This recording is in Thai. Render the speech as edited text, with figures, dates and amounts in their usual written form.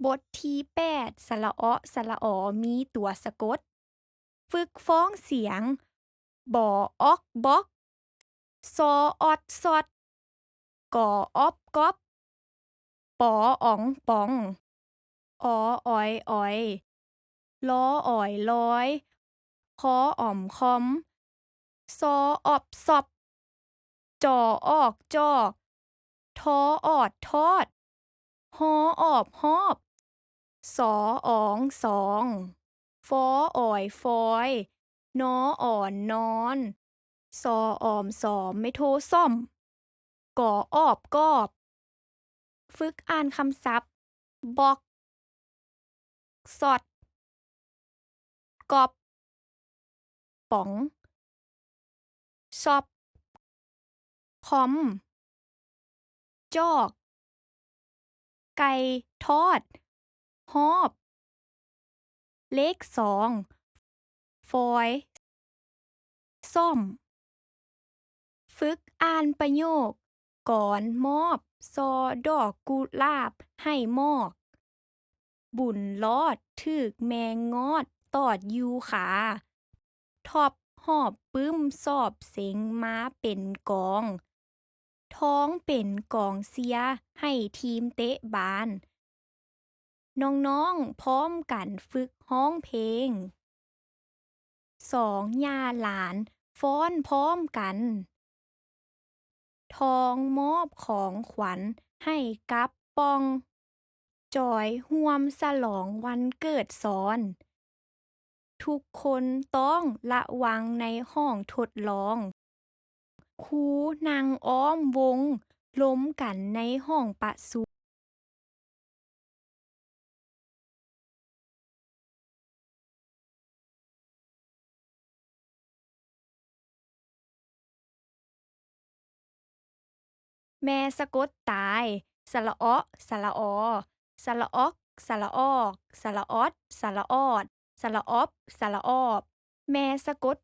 บทที่8สระเอะสระออมีตัวสะกด ฝึกฟ้องเสียงบอออกบอก ซอออดซอดกอออบก๊อบปออ๋องปองออออยออยลออ่อยลอยคออ่อมคอมซอออบซอบจอออกจอกทอออดทอดฮอออบฮอบสออ๋องสองฟออ่อยฟอยนออ่อนนอนซอออมสอมไม่โทรซ่อมก่อออบกอบ ฝึกอ่านคำศัพท์บอกสอดกอบป๋องชอบคอมจอกไก่ทอดฮอบเลขสองฟอยส้อมฝึกอ่านประโยคก่อนมอบซอดอกกุหลาบให้มอกบุญรอดถึกแมงงอดตอดยูขาทอบหอบปึ้มสอบเสงม้าเป็นกอง ท้องเป็นกองเชียร์ให้ทีมเตะบาน น้องๆพร้อมกันฝึกร้องเพลงสองย่าหลานฟ้อนพร้อมกัน ทองมอบของขวัญให้กับป้อง จอยห่วมฉลองวันเกิดซ้อน ทุกคนต้องระวังในห้องทดลอง ครูนั่งอ้อมวงล้มกันในห้องประชุม แม่สะกดตายสระเอ้อสระออสระออกสระออกสระออดสระออดสระออบสระออบแม่สะกด